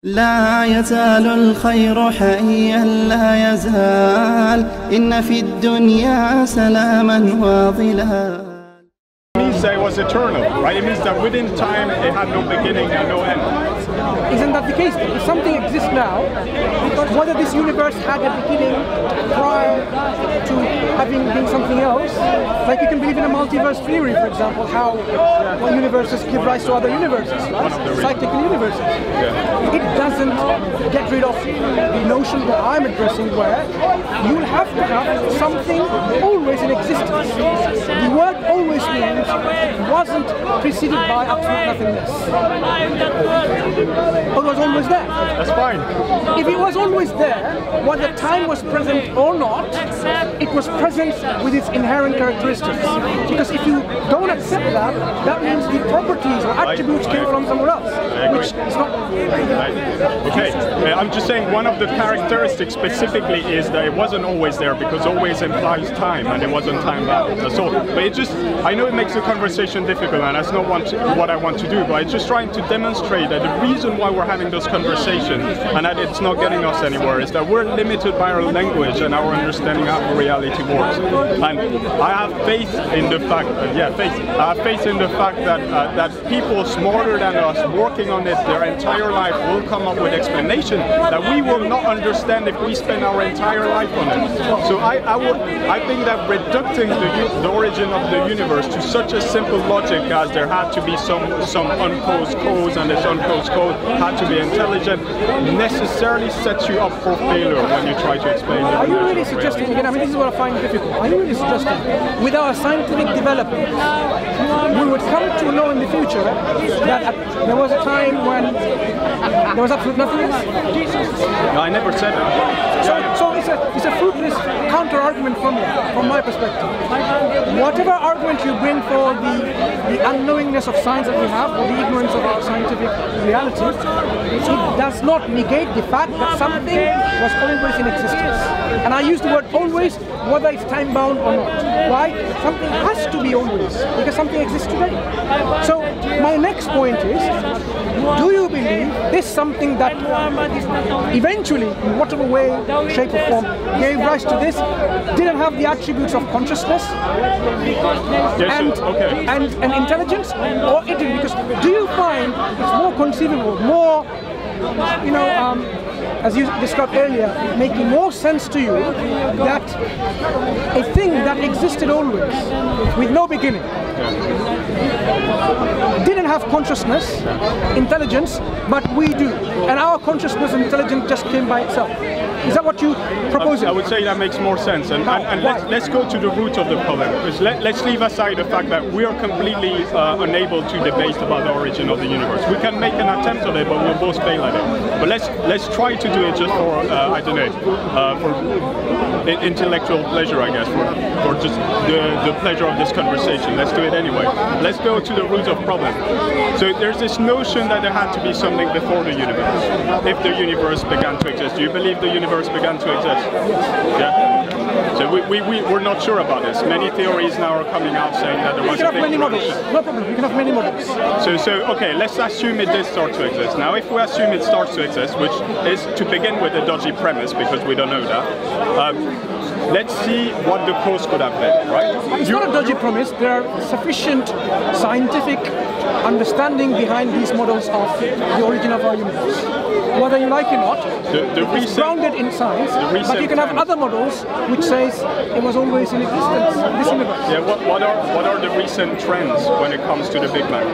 لا يزال الخير حيا لا يزال إن في الدنيا سلاما وظلال. It means that it was eternal, right? It means that within time it had no beginning and no end. Isn't that the case? If something exists now, whether this universe had a beginning prior to having been something else, like you can believe in a multiverse theory, for example, how one universes give rise to other universes, right? Cyclical universes. It doesn't get rid of the notion that I'm addressing, where you'll have to have something always in existence. The word always means wasn't preceded by absolute nothingness. But was always there. That's fine. If it was always there, whether time was present or not, it was present with its inherent characteristics. Because if you don't accept that, that means the properties or attributes came from somewhere else, which is not. Okay, I'm just saying one of the characteristics specifically is that it wasn't always there, because always implies time, and it wasn't time bound. That's all. But it just, I know it makes the conversation difficult, and that's not what I want to do, but I'm just trying to demonstrate that the reason why we're having this conversation and that it's not getting us anywhere is that we're limited by our language and our understanding of how reality works. And I have faith in the fact, I have faith in the fact that that people smarter than us working on it their entire life will come up with explanation that we will not understand if we spend our entire life on it. So I think that reducing the origin of the universe to such a simple logic as there had to be some unclosed codes, and this unclosed code had to be intelligent, necessarily sets you up for failure when you try to explain it. Are you really suggesting, again, I mean, this is what I find difficult, are you really suggesting with our scientific development we would come to know in the future that there was a time when there was absolute nothingness? No, I never said that. So it's a fruitless counter-argument from my perspective. Whatever argument you bring for the unknowingness of science that we have, or the ignorance of our scientific reality, it does not negate the fact that something was always in existence. And I use the word always, whether it's time-bound or not. Why? Something has to be always, because something exists today. So my next point is, do you believe this something that eventually, in whatever way, shape or form, gave rise to this, didn't have the attributes of consciousness and intelligence, or it did? Because do you find it's more conceivable, more, you know, as you described earlier, making more sense to you that a thing that existed always, with no beginning, didn't have consciousness, intelligence, but we do, and our consciousness and intelligence just came by itself? Is that what you propose? I would say that makes more sense, and let's go to the root of the problem. Because let's leave aside the fact that we are completely unable to debate about the origin of the universe. We can make an attempt at it, but we'll both fail at it. But let's try to do it just for I don't know, for intellectual pleasure, I guess, for just the pleasure of this conversation. Let's do it anyway. Let's go to the root of problem. So there's this notion that there had to be something before the universe. If the universe began to exist, do you believe the universe began to exist? Yeah. So we're not sure about this. Many theories now are coming out saying that there was a big many models. No problem. You can have many models. So okay, let's assume it did start to exist. Now, if we assume it starts to exist, which is to begin with a dodgy premise because we don't know that. Let's see what the cause could have been, right? It's not a dodgy premise. There are sufficient scientific understanding behind these models of the origin of our universe. Whether you like it or not, it's grounded in science, but you can have other models which says it was always in existence, this universe. Yeah, what are the recent trends when it comes to the Big Bang?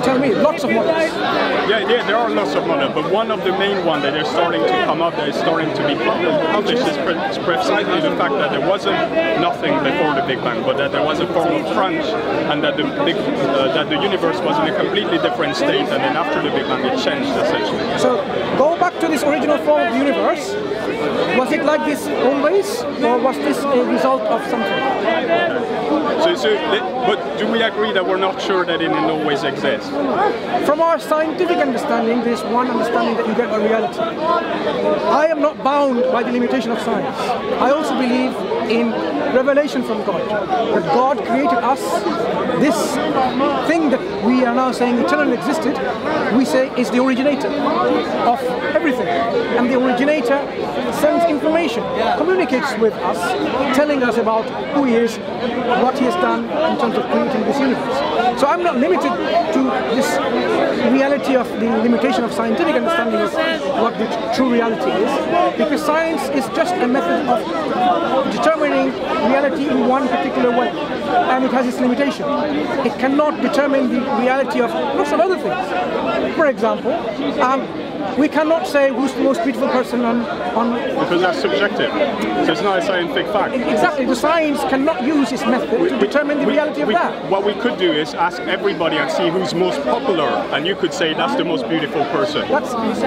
Tell me, lots of models. Yeah, there are lots of models, but one of the main ones that is starting to come up, that is starting to be published, is precisely the fact that there wasn't nothing before the Big Bang, but that there was a form of crunch, and that the universe was in a completely different state, and then after the Big Bang it changed essentially. So go back to this original form of the universe. Was it like this always, or was this a result of something? But do we agree that we're not sure that it didn't always exist? From our scientific understanding, there's one understanding that you get by reality. I am not bound by the limitation of science. I also believe in revelation from God, that God created us this thing that we are now saying eternally existed, we say is the originator of everything. And the originator sends information, communicates with us, telling us about who he is, what he has done in terms of creating this universe. So I'm not limited to this reality of the limitation of scientific understanding of what the true reality is, because science is just a method of determining reality in one particular way, and it has its limitation. It cannot determine the reality of lots of other things. For example, we cannot say who's the most beautiful person on... Because that's subjective. So it's not a scientific fact. Exactly. The science cannot use its method to determine the reality of that. What we could do is ask everybody and see who's most popular, and you could say that's the most beautiful person.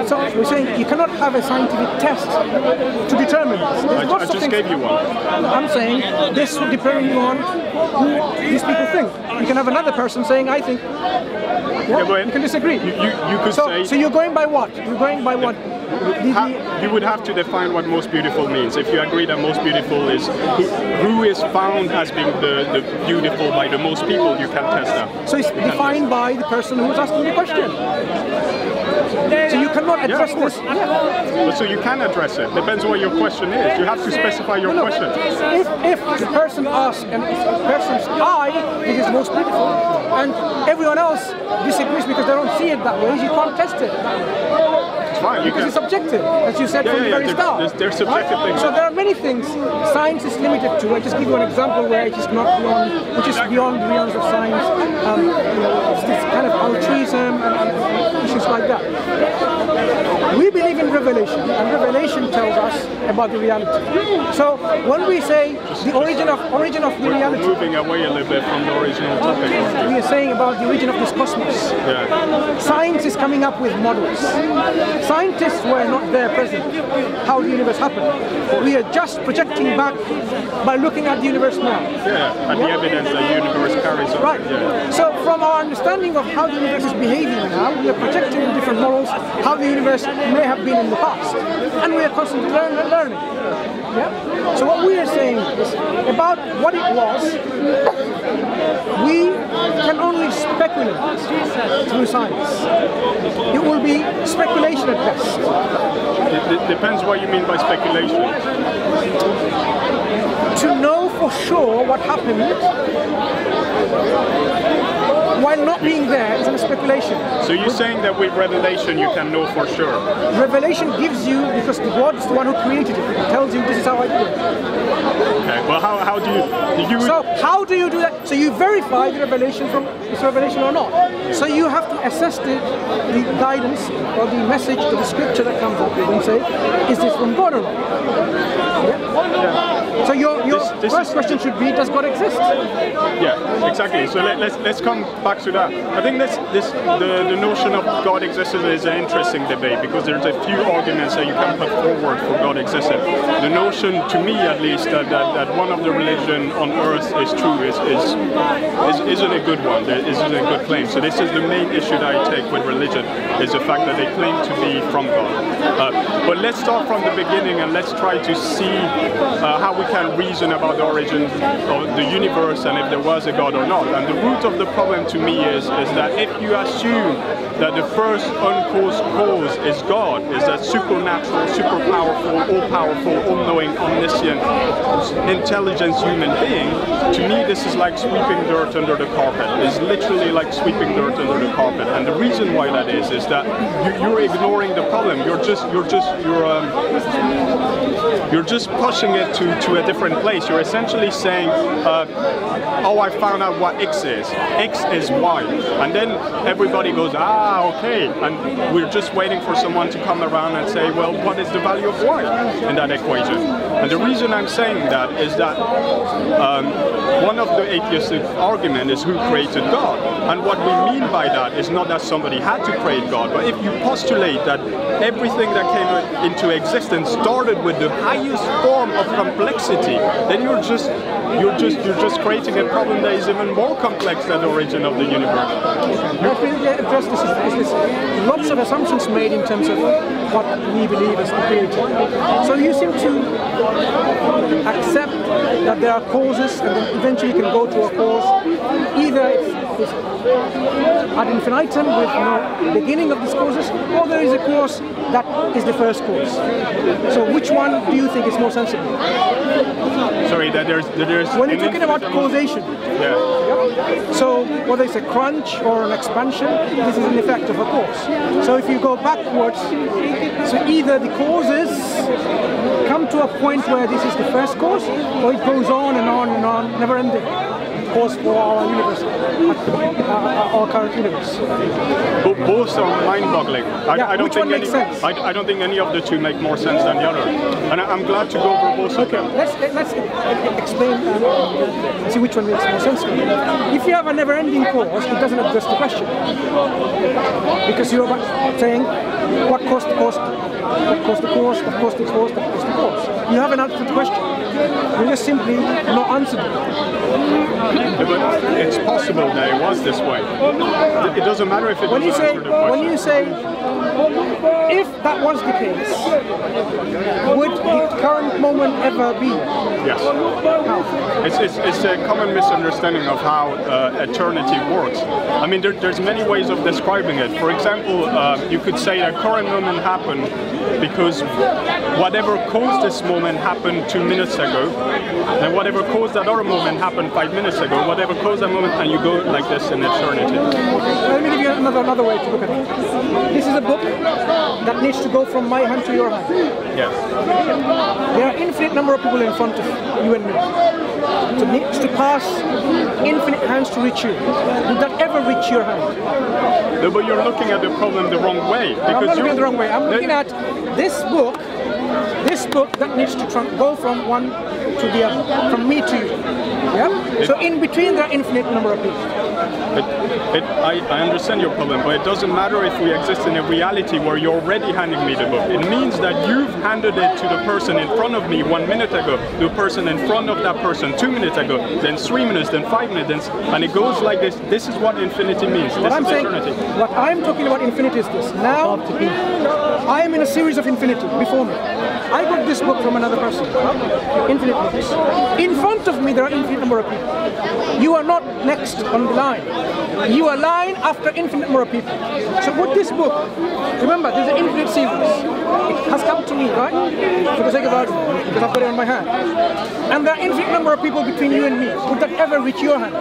So we're saying you cannot have a scientific test to determine this. I just gave you one. I'm saying this would depend on who these people think. You can have another person saying, I think. You can disagree. You could say... So you're going by what? You're going by what? You would have to define what most beautiful means. If you agree that most beautiful is who is found as being the beautiful by the most people, you can test that. So it's defined by the person who's asking the question. So you cannot address this. Yeah. So you can address it. Depends what your question is. You have to specify your question. If the person asks and the person's eye is most beautiful, and everyone else disagrees because they don't see it that way, you can't test it. Fine, because it's subjective, as you said from the very start. There's subjective things. So there are many things science is limited to. I just give you an example where it is not beyond, which is beyond the realms of science. It's this kind of altruism and issues like that. We believe in revelation, and revelation tells us about the reality. So when we say the origin of the reality, we're moving away a little bit from the original topic. We are saying about the origin of this cosmos. Yeah. Science is coming up with models. Scientists were not there present how the universe happened. We are just projecting back by looking at the universe now. Yeah, and the evidence that the universe carries on. Right. Yeah. So from our understanding of how the universe is behaving now, we are projecting in different models how the universe may have been in the past. And we are constantly learning. Yeah? So what we are saying is about what it was, we can only speculate through science. It will be speculation at best. It depends what you mean by speculation. To know for sure what happened while not being there is a speculation. So you're saying that with revelation you can know for sure? Revelation gives you, because God is the one who created it, it tells you this is how I do it. Okay, well how do you... So how do you do that? So you verify the revelation from it's revelation or not. So you have to assess the guidance or the message or the scripture that comes up with and say, is this from God or not? Yeah? So your first question should be, does God exist? Yeah, exactly. So let's come back to that. I think the notion of God existed is an interesting debate, because there's a few arguments that you can put forward for God existed. The notion, to me at least, that one of the religion on earth is true isn't a good one. It isn't a good claim. So this is the main issue that I take with religion, is the fact that they claim to be from God. But let's start from the beginning and let's try to see how we can reason about the origin of the universe and if there was a God or not. And the root of the problem to me is that if you assume that the first uncaused cause is God, is that supernatural, super powerful, all-powerful, all-knowing, omniscient, intelligent human being, to me this is like sweeping dirt under the carpet. It's literally like sweeping dirt under the carpet. And the reason why that is that you're ignoring the problem. You're just pushing it to a different place. You're essentially saying, oh, I found out what X is. X is Y. And then everybody goes, okay. And we're just waiting for someone to come around and say, well, what is the value of Y in that equation? And the reason I'm saying that is that one of the atheistic arguments is who created God. And what we mean by that is not that somebody had to create God, but if you postulate that everything that came into existence started with the highest form of complexity, then you're just creating a problem that is even more complex than the origin of the universe. Lots of assumptions made in terms of what we believe is the creator. So you seem to accept that there are causes and then eventually can go to a cause. Either it's ad infinitum with no beginning of these causes, or there is a cause that is the first cause. So which one do you think is more sensible? Sorry, that there's when you're talking about causation. Yeah. So whether it's a crunch or an expansion, this is an effect of a cause. So if you go backwards, so either the causes come to a point where this is the first cause, or it goes on and on and on, never ending. Cause for our universe, our current universe. Both are mind-boggling. I don't think any of the two make more sense than the other, and I'm glad to go over both of them. Let's explain and see which one makes more sense. If you have a never-ending cause, it doesn't address the question, because you're saying what caused the cause, what caused the cause, what caused the cause, what caused the cause. You haven't answered the question. You just simply not answered it. But it's possible that it was this way. It doesn't matter if it doesn't answer the question. When you say, if that was the case, would the current moment ever be? Yes. How? It's a common misunderstanding of how eternity works. I mean, there's many ways of describing it. For example, you could say that current moment happened because whatever caused this moment happened 2 minutes ago, and whatever caused that other moment happened 5 minutes ago, whatever caused that moment, and you go like this in eternity. Let me give you another way to look at it. This is a book that needs to go from my hand to your hand. Yes. There are infinite number of people in front of you and me. So it needs to pass infinite hands to reach you. Would that ever reach your hand? No, but you're looking at the problem the wrong way. I'm not looking at the wrong way. I'm looking at this book that needs to go from one to the other, from me to you. Yeah? So in between there are infinite number of people. I understand your problem, but it doesn't matter if we exist in a reality where you're already handing me the book. It means that you've handed it to the person in front of me 1 minute ago, the person in front of that person 2 minutes ago, then 3 minutes, then 5 minutes, and it goes like this. This is what infinity means. This is eternity. What I'm talking about infinity is this. Now, I am in a series of infinity before me. I got this book from another person. Infinite books. In front of me there are infinite number of people. You are not next on the line. You are line after infinite number of people. So with this book, remember there's an infinite series. It has come to me, right? For the sake of argument, because I've got it on my hand. And there are infinite number of people between you and me. Would that ever reach your hand?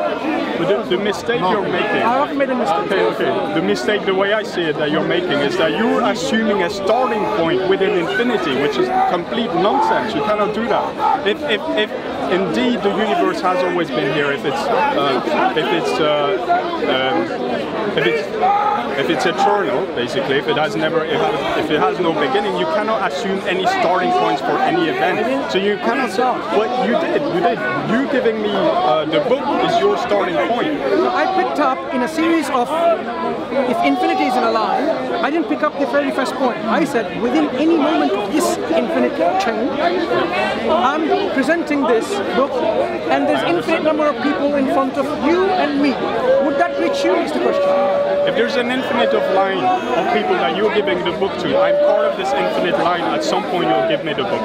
But the mistake you're making... I haven't made a mistake. Okay. The mistake, the way I see it, that you're making is that you're assuming a starting point within infinity, which is complete nonsense. You cannot do that. If indeed the universe has always been here, if it's eternal, basically, if it has no beginning, you cannot assume any starting points for any event. So you cannot say, well, you did. You giving me the book is your starting point. I picked up in a series of, if infinity is in a line, I didn't pick up the very first point. I said, within any moment of this infinite chain, I'm presenting this book, and there's infinite number of people in front of you and me. Would that reach you, is the question. If there's an infinite of line of people that you're giving the book to, I'm part of this infinite line. At some point, you'll give me the book.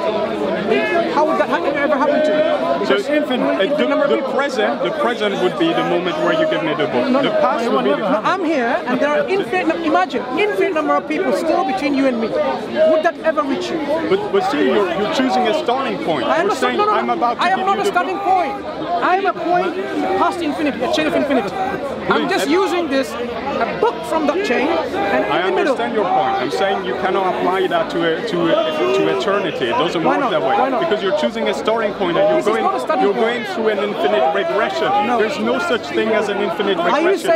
How would that ever happen to you? So the present would be the moment where you give me the book. The past would be the... I'm here, and there are infinite number of people still between you and me. Would that ever reach you? But see, you're choosing a starting point. You're saying, I'm about to give you the book. I am not a starting point. I am a point past infinity, a chain of infinity. I'm just using this, a book from that chain, and I understand your point. I'm saying you cannot apply that to eternity. It doesn't work that way. Why not? Because you're choosing a starting point and you're going through an infinite regression. No. There's no such thing as an infinite regression.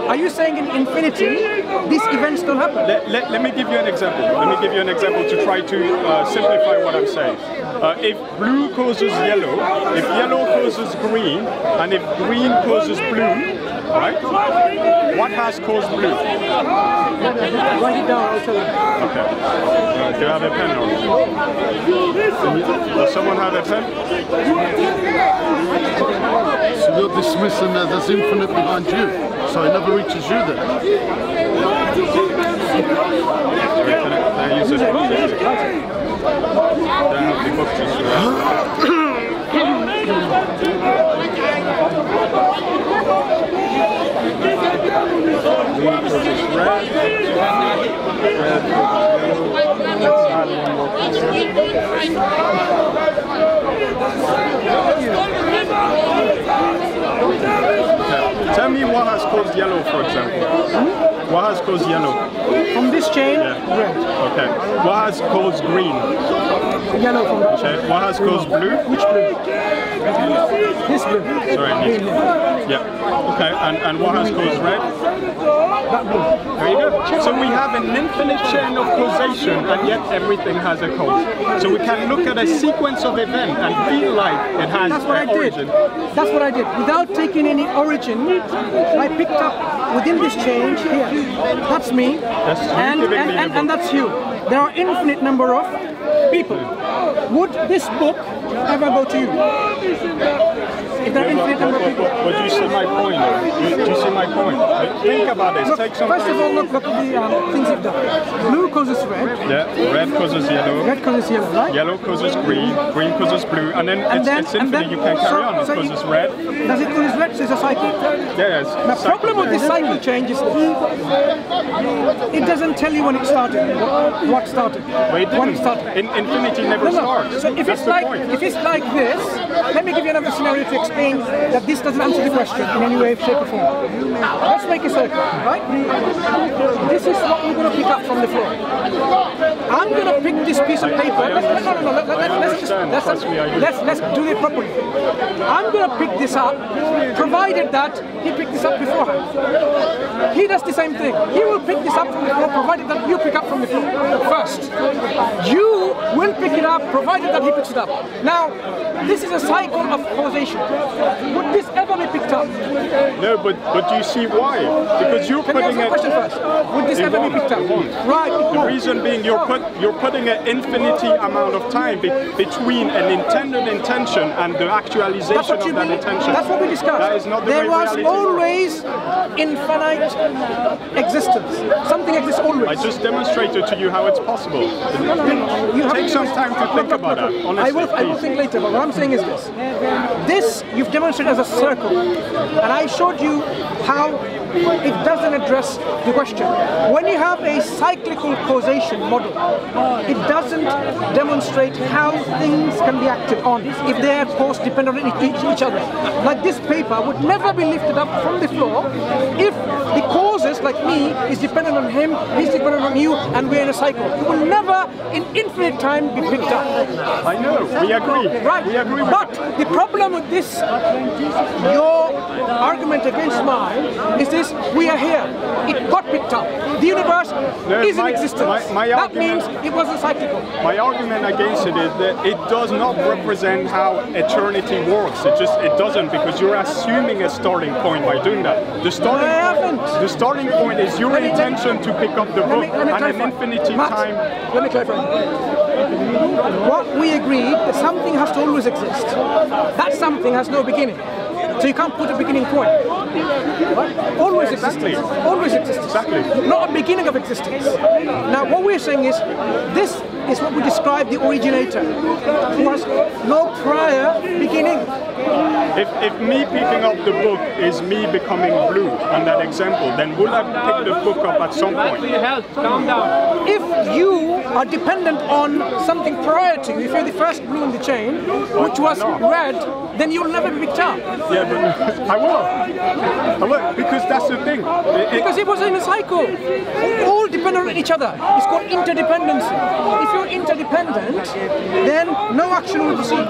Are you saying in infinity these events don't happen? Let me give you an example. Let me give you an example to try to simplify what I'm saying. If blue causes yellow, if yellow causes green, and if green causes blue, right? What has caused blue? Write it down, I'll tell you. Okay. Do you have a pen or? Does someone have a pen? So you're dismissing that there's infinite behind you, so it never reaches you then. Sorry, can I use it? Can I have the book just has caused yellow, for example? What has caused yellow? From this chain, Yeah. red. Okay. What has caused green? Yellow from that chain. Okay. What has caused blue? Which blue? This blue. Sorry. Green. Yeah. Okay. And what has caused red? That blue. There you go. So we have an infinite chain of causation, and yet everything has a cause. So we can look at a sequence of events and feel like it has That's what I an did. origin. That's what I did. Without taking any origin, I picked up within this change here. That's me. That's you and, giving and, me the and, book. and that's you. There are infinite number of people. Would this book ever go to you? If there are infinite number of people. But you see my point. Do you see my point? Think about this. Look, Take some first time. of all, look at the things you've done. Blue causes red. Yeah, red causes yellow. Red causes yellow, right? Yellow causes green. Green causes blue. And then it's infinite. You can carry on. It causes red. Does it cause red? So it's a cycle. Yes. The problem with this cycle change is it doesn't tell you when it started, what started, But it when it didn't. started. Infinity never starts. So if That's it's the like point. this, let me give you another scenario to explain that this doesn't answer the question in any way, shape, or form. Let's make a circle, right? This is what we're going to pick up from the floor. I'm going to pick this piece of paper. Let's do it properly. I'm going to pick this up, provided that he picked this up beforehand. He does the same thing. He will pick this up from the floor, provided that you pick up from the floor first. You will pick it up, provided that he picks it up. Now, this is a cycle of causation. Would this ever be picked up? No, but do you see why? Because you're Can you putting answer the question first? Would this ever be picked up? Right. The reason being you're putting an infinity amount of time between an intended intention and the actualization That's what of you that mean. intention. That's what we discussed. That is not the there way was reality always infinite existence. Something exists always. I just demonstrated to you how it's possible. You have Take some time to think about that. Honestly, I will think later, but what I'm saying is this. This you've demonstrated as a circle, and I showed you how it doesn't address the question. When you have a cyclical causation model, it doesn't demonstrate how things can be acted on if they are course dependent on each other. Like this paper would never be lifted up from the floor if the causes, like me, is dependent on him, he's dependent on you, and we're in a cycle. It will never, in infinite time, be picked up. I know, we agree. Right. We agree with But the problem with this, your argument against mine, is this: we are here. It got picked up. The universe is in existence. My that argument, means it wasn't cyclical. My argument against it is that it does not represent how eternity works. It doesn't, because you're assuming a starting point by doing that. The starting point is your intention to pick up the book and an infinity time. Let me clarify. What we agreed that something has to always exist. That something has no beginning. So you can't put a beginning point. Right? Always existence. Always existence. Exactly. Not a beginning of existence. Now what we're saying is, this is what we describe the originator, who has no prior beginning. If me picking up the book is me becoming blue on that example, then will I pick the book up at some point? Calm down. If you are dependent on something prior to you, if you're the first blue in the chain, which was red, then you'll never be picked up. Yeah, but I will, because that's the thing. Because it was in a cycle. All dependent on each other. It's called interdependency. If you're interdependent, then no action will proceed.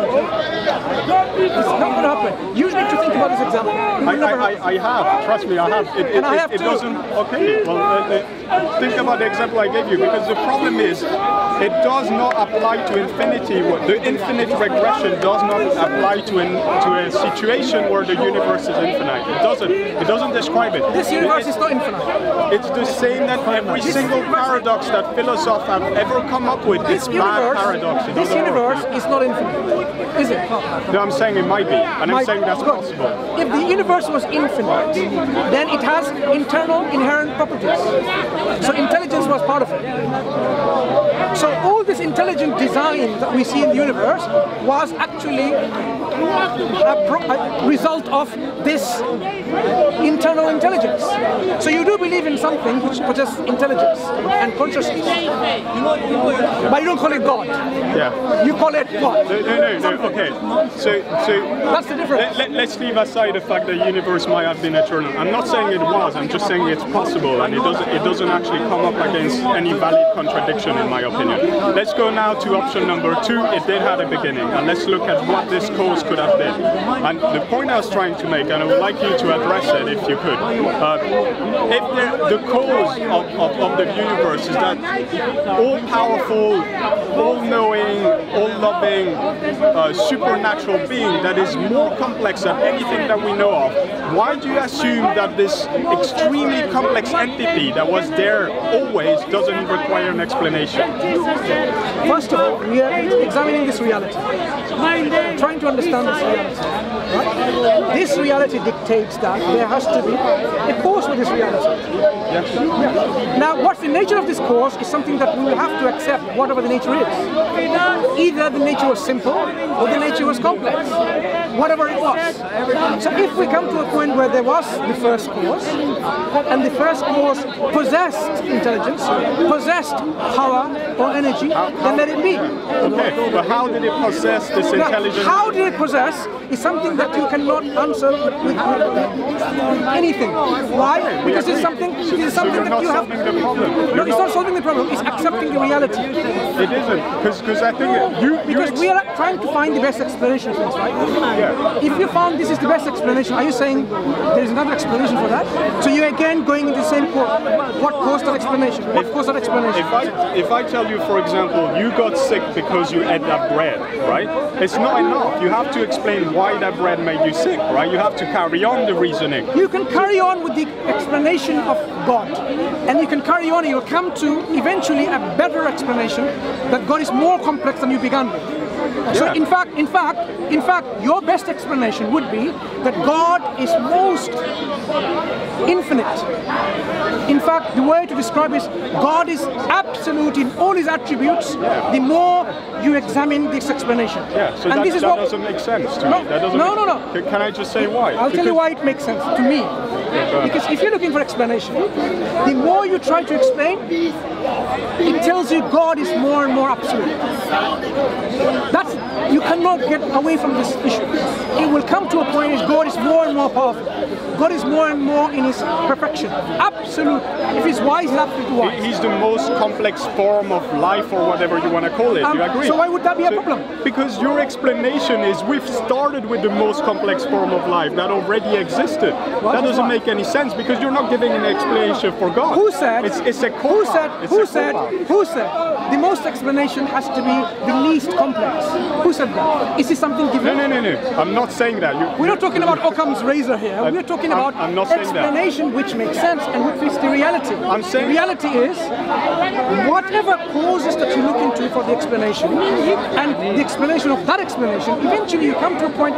It's not going to happen. You need to think about this example. I have. Trust me, I have. And I have it too. doesn't. Okay. Well, think about the example I gave you, because the problem is, it does not apply to infinity. The infinite regression does not apply to a situation where the universe is infinite. It doesn't. It doesn't describe it. This universe is not infinite. It's the same that every single paradox that philosophers have ever come up with. This paradox. This universe is not infinite, is it? No, I'm saying it might be, and I'm saying that's possible. If the universe was infinite, then it has internal inherent properties. So intelligence was part of it. So all this intelligent design that we see in the universe was actually a result of this internal intelligence. So you do believe in something which possesses intelligence and consciousness. But you don't call it God. Yeah. You call it what? No. Okay. So that's the difference. Let's leave aside the fact that the universe might have been eternal. I'm not saying it was. I'm just saying it's possible, and it doesn't actually come up against any valid contradiction, in my opinion. Let's go now to option number 2. It did have a beginning, and let's look at what this cause could have been. And the point I was trying to make, and I would like you to address it if you could. If the cause of the universe is that all-powerful, all-knowing, all-loving, supernatural being that is more complex than anything that we know of, why do you assume that this extremely complex entity that was there always doesn't require an explanation? First of all, we are examining this reality, trying to understand this reality. Right? This reality dictates that there has to be a cause for this reality. Yeah. Now, what's the nature of this cause is something that we will have to accept, whatever the nature is. Either the nature was simple or the nature was complex, whatever it was. So if we come to a point where there was the first cause, and the first cause possessed intelligence, possessed power or energy, then let it be. Okay, but how did it possess this intelligence? How did it possess is something that you cannot answer with anything. Why? Because it's something that you have. No, it's not solving the problem. It's accepting the reality. It isn't, because I think because we are trying to find the best explanation for this, right? Yeah. If you found this is the best explanation, are you saying there is another explanation for that? So you're again going into the same quote. What caused that explanation? What caused that explanation? If I tell you, for example, you got sick because you ate that bread, right? It's not enough. You have to explain why that bread made you sick, right? You have to carry on the reasoning. You can carry on with the explanation of God, and you can carry on and you'll come to eventually a better explanation that God is more complex than you began with. So Yeah. in fact, your best explanation would be that God is most infinite. In fact, the way to describe is God is absolute in all his attributes. The more you examine this explanation. Yeah, so and that, this is that what, doesn't make sense to me. That doesn't no. Can I just say why? I'll tell you why it makes sense to me. Because if you're looking for explanation, the more you try to explain, it tells you God is more and more absolute. You cannot get away from this issue. It will come to a point where God is more and more powerful. God is more and more in his perfection. Absolute. If he's wise, he's absolutely wise. He's the most complex form of life, or whatever you want to call it. You agree? So why would that be a problem? Because your explanation is we've started with the most complex form of life that already existed. That doesn't make any sense because you're not giving an explanation for God. Who said? It's a Who said the most explanation has to be the least complex? Who said that? Is this something given? No. I'm not saying that. We're not talking about Occam's razor here. We're talking about explanation which makes sense and which fits the reality. I'm saying the reality is whatever causes that you look into for the explanation, and the explanation of that explanation, eventually you come to a point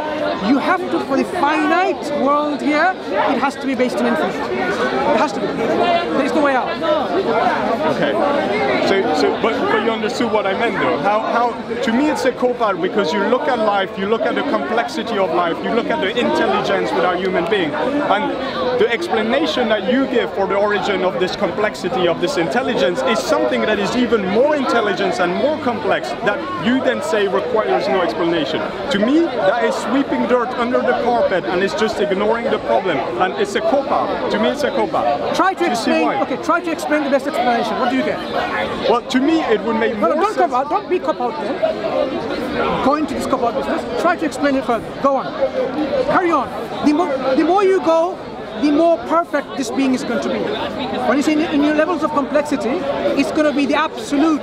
you have to, for the finite world here, it has to be based on infinite. It has to be. There's no way out. Okay. But you understood what I meant though. How to me it's a cop-out because you look at life, you look at the complexity of life, you look at the intelligence with our human being, and the explanation that you give for the origin of this complexity of this intelligence is something that is even more intelligent and more complex that you then say requires no explanation. To me, that is sweeping dirt under the carpet and it's just ignoring the problem, and it's a cop-out. To me, it's a cop-out. Try to explain. Okay, try to explain the best explanation. What do you get? Well, to me, it would make more sense. Don't be cop-out then. Go into this cop-out business. Try to explain it further. Go on. Carry on. The more you go, the more perfect this being is going to be. When you say in your levels of complexity, it's going to be the absolute.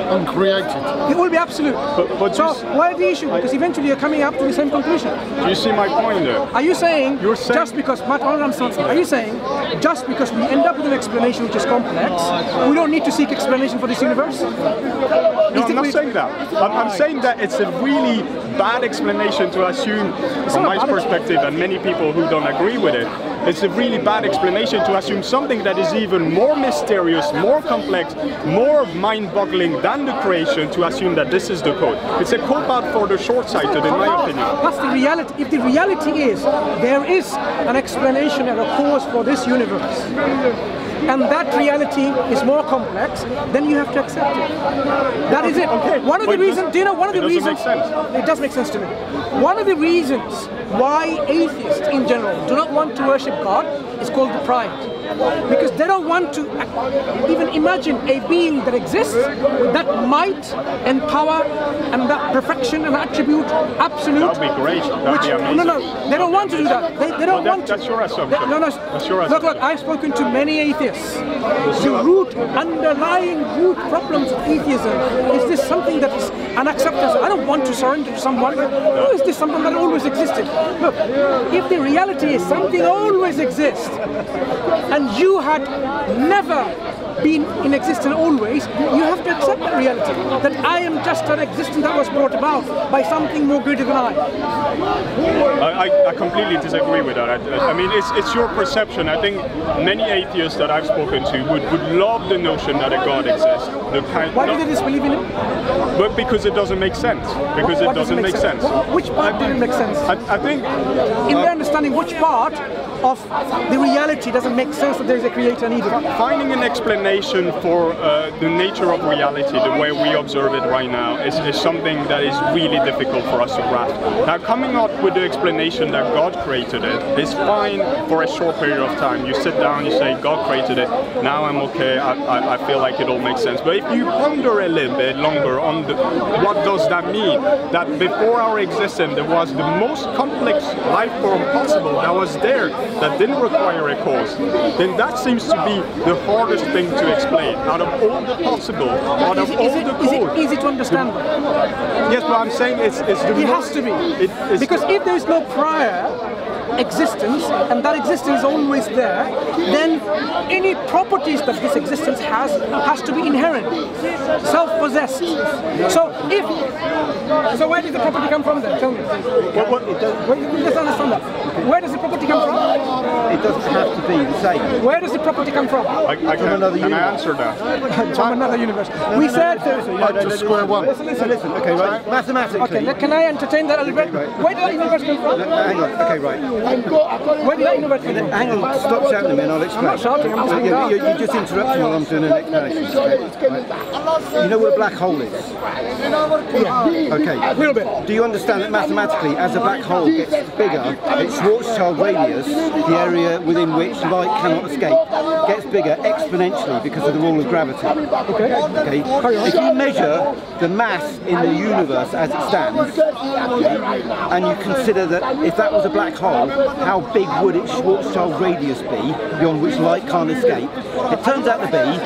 Uncreated. It will be absolute. But so why the issue? Because eventually you're coming up to the same conclusion. Do you see my point there? Are you saying, You're saying just because, are you saying just because we end up with an explanation which is complex, we don't need to seek explanation for this universe? No, I'm not saying that. I'm saying that it's a really bad explanation to assume, from my perspective, and many people who don't agree with it, it's a really bad explanation to assume something that is even more mysterious, more complex, more mind-boggling than the creation, to assume that this is the code. It's a cop-out for the short-sighted, in my opinion. That's the reality. If the reality is there is an explanation and a cause for this universe, and that reality is more complex, then you have to accept it. That is it. Okay. One of the reasons, do you know, one of the reasons, make sense. It does make sense to me. One of the reasons why atheists in general do not want to worship God is called the pride. Because they don't want to even imagine a being that exists with that might and power and that perfection and attribute, absolute. That would be great. That would be amazing. No, they don't want to do that. They don't want to. That's your assumption. That's your assumption. Look, I've spoken to many atheists. The underlying root problems of atheism is this something that is unacceptable. I don't want to surrender to someone. No, is this something that always existed? Look, if the reality is something always exists, and you had never been in existence always, you have to accept that reality, that I am just an existence that was brought about by something more greater than I completely disagree with that. I mean, it's your perception. I think many atheists that I've spoken to would love the notion that a God exists. Why do they disbelieve in him? But because it doesn't make sense. Because it doesn't make sense. Which part didn't make sense? I think in their understanding, which part of the reality doesn't make sense that there is a creator needed? Finding an explanation for the nature of reality, the way we observe it right now, is something that is really difficult for us to grasp. Now, coming up with the explanation that God created it is fine for a short period of time. You sit down, you say, God created it, now I'm okay, I feel like it all makes sense. But if you ponder a little bit longer on what does that mean, that before our existence there was the most complex life form possible that was there, that didn't require a cause, then that seems to be the hardest thing to explain. Out of all the possible, out of all the cause. Is it easy to understand? Yes, but I'm saying it's the It has to be. Because if there is no prior existence, and that existence is always there, then any properties that this existence has to be inherent, self-possessed. So where did the property come from then? Tell me. Let's understand that. Where does the property come from? It doesn't have to be the same. Where does the property come from? Can I answer that? From another universe. We said... to square one. Listen. Okay, right. Mathematically. Okay, can I entertain that a little bit? Where did that universe come from? Hang on. Okay, right. Where did that universe come from? Hang on. Stop shouting at me and I'll explain. I'm not shouting, I'm just You're just interrupting while I'm doing an explanation. Okay? You know what a black hole is? Yeah. Okay. A little bit. Do you understand that mathematically, as a black hole gets bigger, its Schwarzschild radius, the area within which light cannot escape, gets bigger exponentially because of the rule of gravity. Okay. If you measure the mass in the universe as it stands, and you consider that if that was a black hole, how big would its Schwarzschild radius be, beyond which light can't escape? It turns out to be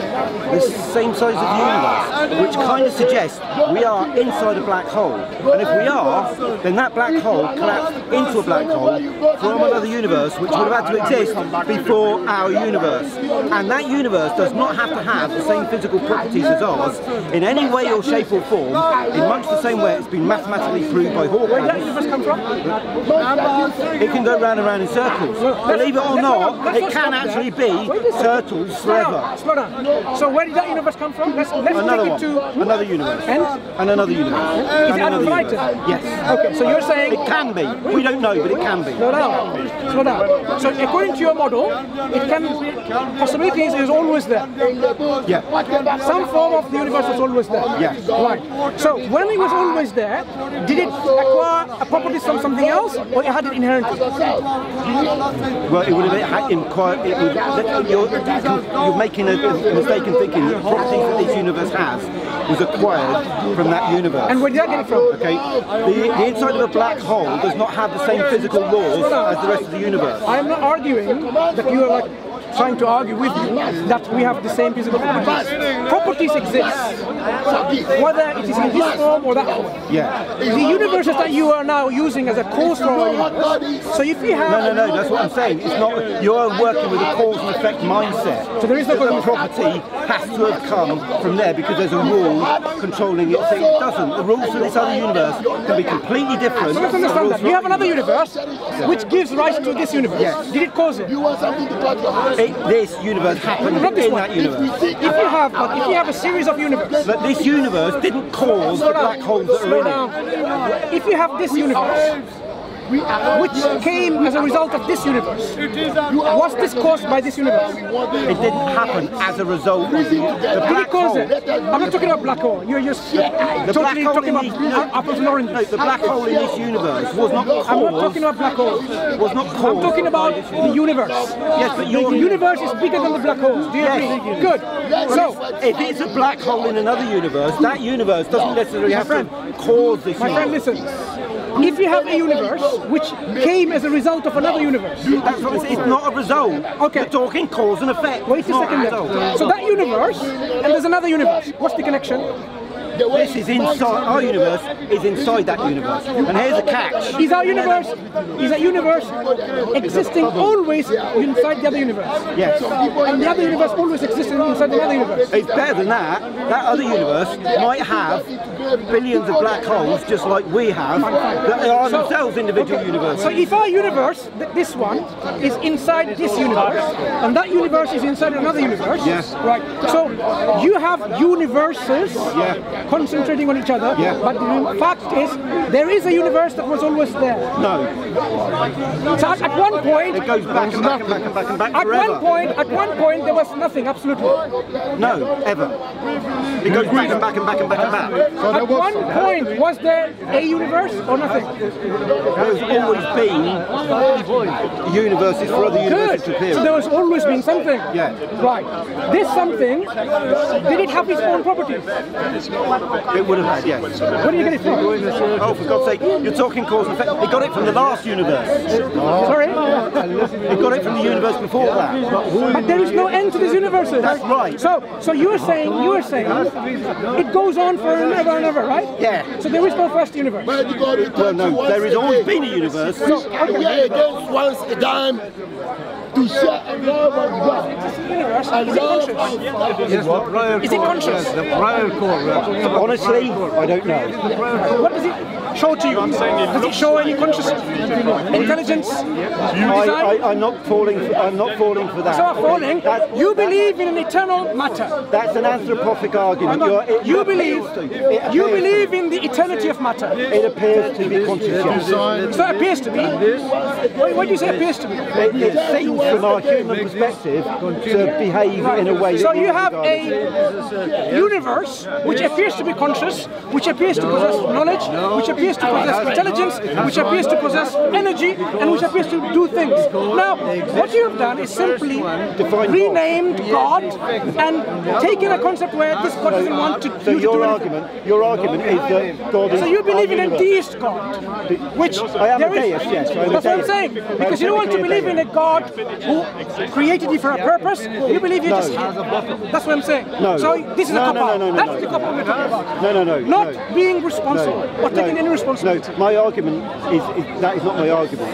the same size as the universe, which kind of suggests we are inside a black hole. And if we are, then that black hole collapsed into a black hole from another universe, which would have had to exist before our universe. And that universe does not have to have the same physical properties as ours in any way or shape or form, in much the same way it's been mathematically proved by Hawking. Where did that universe come from? It can go round and round in circles. Believe it or not, it can actually be turtles forever. Slow down. So where did that universe come from? Let's Another take one. it to... Another universe. And another universe. Is it And another uninvited? universe. Yes. Okay, so you're saying... It can be. We don't know, but it can be. Slow down. So according to your model, it can... Possibilities is always there. Yeah. Some form of the universe was always there. Yes. Right. So when it was always there, did it acquire a property from something else, or it had it inherently? Well, it would have inquired. You're making a mistake in thinking that the properties that this universe has was acquired from that universe. And where did that get it from? Okay. The inside of a black hole does not have the same physical laws as the rest of the universe. I am not arguing that you are trying to argue with you that we have the same physical properties. Properties exist. whether it is in this form or that form. Yeah. The universes that you are now using as a cause for our universe. So if you have... No, that's what I'm saying. It's not, you're working with a cause and effect mindset. So there is no the property has to have come from there because there's a rule controlling it. So it doesn't. The rules for this other universe can be completely different. So let's understand that. You have another universe which gives rise to this universe. Yes. Did it cause it? This universe happened in that universe. If you have a series of universes. But this universe didn't cause the black holes that are in it. If you have this universe, which came as a result of this universe, was this caused by this universe? It didn't happen as a result of the black hole. I'm not talking about black hole. You're just totally talking about apples and oranges. No, the black hole in this universe was not caused. I'm not talking about black holes. Was not caused. I'm talking about the universe. Yes, but the universe is bigger than the black holes. Do you agree? Good. So, if it's a black hole in another universe, that universe doesn't necessarily have to cause this universe. My friend, listen. If you have a universe which came as a result of another universe, that's what it's not a result. Okay. We're talking cause and effect. Wait a second then. So that universe, and there's another universe. What's the connection? This is inside, our universe is inside that universe. And here's the catch. Is our universe existing always inside the other universe? Yes. And the other universe always existing inside the other universe? It's better than that. That other universe might have billions of black holes just like we have, that are themselves individual universes. So if our universe, this one, is inside this universe, and that universe is inside another universe, yes. Right. So you have universes concentrating on each other, but the fact is, there is a universe that was always there. No. So at one point, it goes back and back and back and back and back forever. At one point, there was nothing, absolutely. No, ever. It goes back and back and back and back and back. At one point, was there a universe or nothing? There's always been universes for other universes to appear. So there has always been something? Yeah. Right. This something, did it have its own properties? It would have had, yes. Where did you get it from? Oh, for God's sake, you're talking cause and effect. They got it from the last universe. Sorry? They got it from the universe before that. But there is no end to these universes. That's right. So you are saying it goes on forever and ever, right? Yeah. So there is no first universe. Well, no, there has always been a universe. So, okay. We are against once a dime to share a love of God. Is it conscious? Honestly, I don't know. What does it show to you? Does it show any conscious intelligence? I'm not falling for that. So falling. You believe in an eternal matter. That's an anthroposophic argument. You believe in the eternity of matter. It appears to be conscious. Yes. So it appears to be. Why do you say appears to be? It seems from our human perspective to behave in a way. So you have a universe which appears to be conscious, which appears to possess knowledge, which appears to possess intelligence, which appears to possess energy, and which appears to do things. Now, what you have done is simply renamed God and taken a concept where this God doesn't want to do. So your argument is that God is. So you believe in a deist God, which I am a deist, yes. That's what I'm saying. Because you don't want to believe in a God who created you for a purpose. You believe you just. That's what I'm saying. No. So this is a cop-out. No. That's the cop-out we're talking about. No. Not being responsible or taking any responsibility. No, my argument is that is not my argument.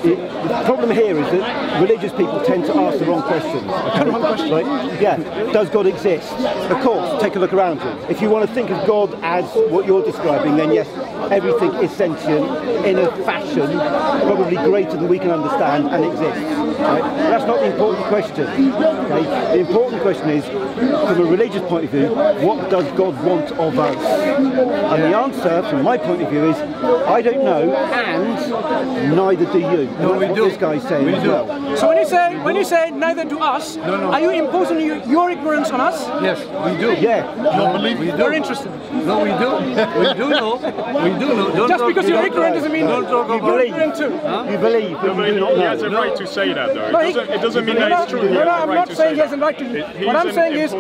Okay. The problem here is that religious people tend to ask the wrong questions. Okay? Right? Yeah. Does God exist? Of course. Take a look around you. If you want to think of God as what you're describing, then yes, everything is sentient in a fashion probably greater than we can understand and exists. Right? But that's not the important question. Okay? The important question is, from a religious point of view, what does God want of us? And the answer, from my point of view, is I don't know, and neither do you. No, we do. This guy's saying as well. So when you say neither do us, are you imposing your ignorance on us? Yes, we do. Yeah. You're interested. No, we do. We do know. We do know. Just because you're ignorant doesn't mean you're ignorant too. You believe, but you do not He has know. a right to say that, though. It doesn't mean that it's true. No, I'm not saying he has a right to. What I'm saying is,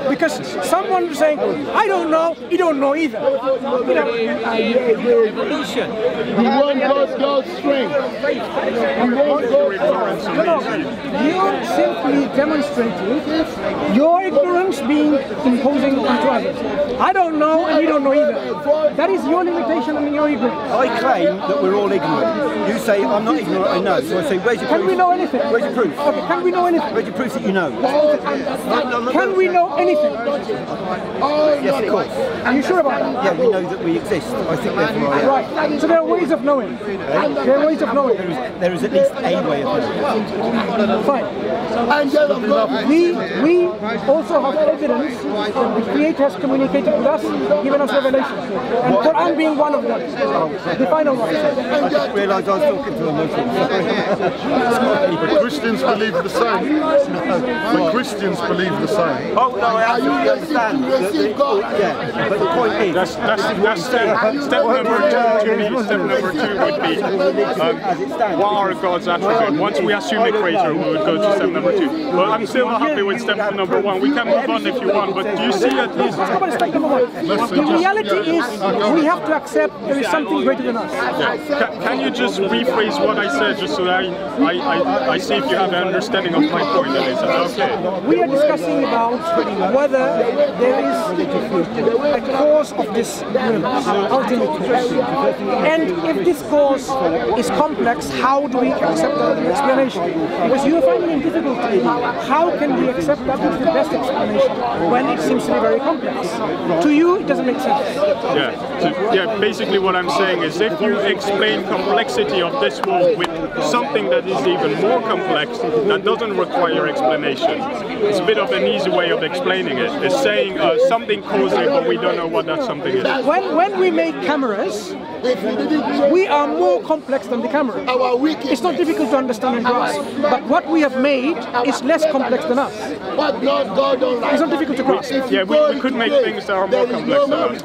because someone saying, I don't know, you don't know either. Evolution. We want God's strength. We want God ignorance on me. You simply demonstrated your ignorance being imposing onto others. I don't know and you don't know either. That is your limitation and your ignorance. I claim that we're all ignorant. You say, I'm not ignorant, I know. So I say, where's your proof? Can we know anything? Where's your proof? Okay, can we know anything? Where's your proof that you know? Can we know anything? Yes, of course. Are you sure about that? Yeah, we know that we exist. I think therefore I am. Right. So there are ways of knowing. There are ways of knowing. There is at least a way of knowing. Fine. We also have evidence that the Creator has communicated with us, given us revelation. And Quran being one of them. The final one. I just realised I was talking to a Muslim. But Christians believe the same. But Christians believe the same. Oh, no, I absolutely understand. Yeah, but the point is... That's step number two to me. Step number two would be, what are God's attributes? Once we assume a creator, we would go to step number two. But I'm still not happy with step number one. We can move on if you want, but do you see at least... The reality is, we have to accept there is something greater than us. Yeah. Can you just rephrase what I said, just so that I see if you have an understanding of my point, at least? Okay. We are discussing about whether there is a cause of this universe, ultimately. And if this cause is complex, how do we accept that explanation? Because you are finding it difficult. How can we accept that as the best explanation when it seems to be very complex? To you, it doesn't make sense. Yeah. So, yeah. Basically, what I'm saying is, if you explain complexity of this world with something that is even more complex, that doesn't require explanation. It's a bit of an easy way of explaining it. It's saying something caused it, but we don't know what that something is. When we make cameras, we are more complex than the camera. It's not difficult to understand and grasp, but what we have made is less complex than us. It's not difficult to grasp. Yeah, we could make things that are more complex than us.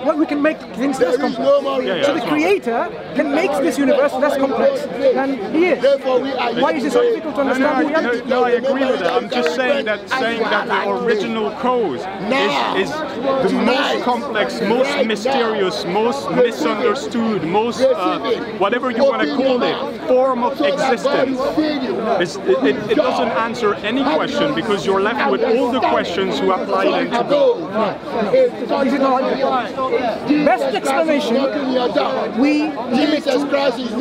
But we can make things less complex. So the Creator can make this universe less complex than He is. Why is it so difficult to understand reality? No, I agree with that. I'm just saying that the original cause is the most complex, most mysterious, most misunderstood, most whatever you want to call it, form of existence. It doesn't answer any question because you're left with all the questions who apply them to God. Best explanation, we limit to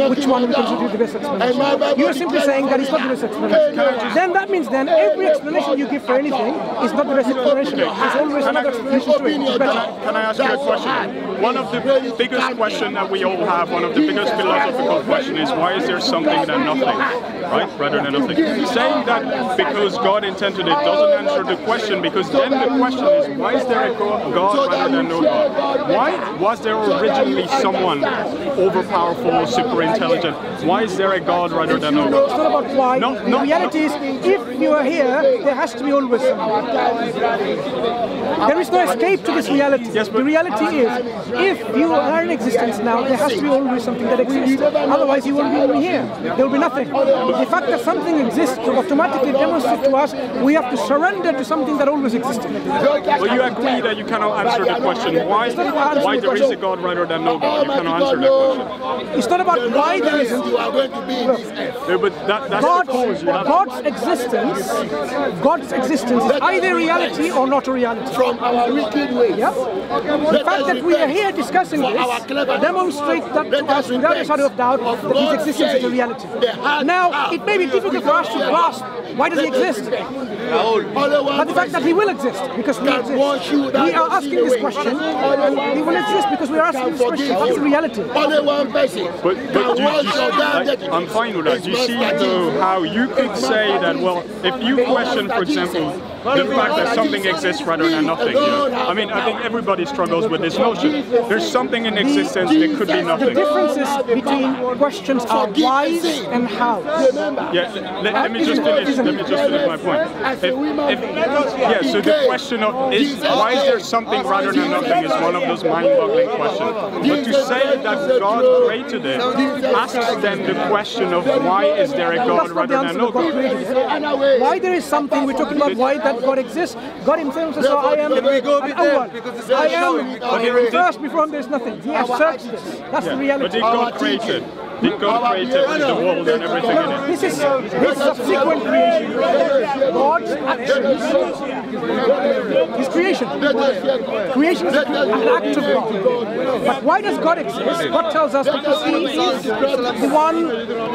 which one we consider the best explanation. You're simply saying that it's not the best explanation. Then that means every explanation you give for anything is not the best explanation. There's always another explanation to it. It's better. Can I ask you a question? One of the biggest questions that we all have, one of the biggest philosophical questions is, why is there something than nothing, right? Rather than nothing. Saying that because God intended it doesn't answer the question, because then the question is, why is there a God rather than no God? Why was there originally someone overpowerful, super intelligent? Why is there a God rather than no God? It's not about why. The reality is, if you are here, there has to be always someone. There is no escape to this reality. Yes, the reality is, if you are in existence now, there has to be always something that exists. Otherwise, you won't be even here. There will be nothing. The fact that something exists automatically demonstrates to us we have to surrender to something that always existed. Well, you agree that you cannot answer the question why there is a God rather than no God. You cannot answer that question. It's not about why there isn't. Yeah, but that's the cause. God's existence is either reality or not a reality. From our wicked ways. Yep. The fact that we are here discussing this demonstrates that to us without a shadow of doubt that His existence is a reality. Now, it may be difficult for us to grasp why does He exist, but the fact that He will exist because we exist. We are asking this question, and He will exist because we are asking this question. That's reality. But I'm fine with that. Do you see though how you could say that, well, if you question, for example, the fact that something exists rather than nothing, you know? I mean, I think everybody struggles with this notion. There's something in existence, there could be nothing. The differences between questions are whys and hows. Yeah, let me just finish my point. So the question of why is there something rather than nothing is one of those mind-boggling questions. But to say that God created it asks then the question of why is there a God rather than no God? Why there is something, we're talking about why that God exists. God Himself says, so I am an awwal. I am first, before Him there is nothing. He has searched this. That's the reality. But did God create it? Did God create the world and everything in it? This is subsequent creation. God's actions, His creation. Creation is an act of God. But why does God exist? God tells us because He is the one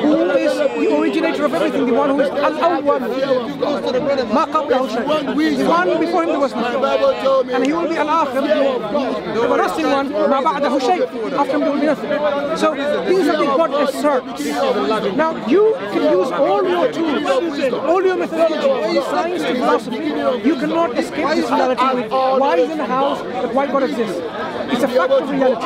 who is the originator of everything, the one who is al-awwal, ma qablahu shay, the one before Him there was nothing, and He will be al-akhir, the everlasting one, ma ba'dahu shay, after Him there will be nothing. So these are the God asserts. Now you can use all your tools, all your methodology, science and philosophy. You cannot escape this reality with why is in the house, but why God exists. It's a fact of reality.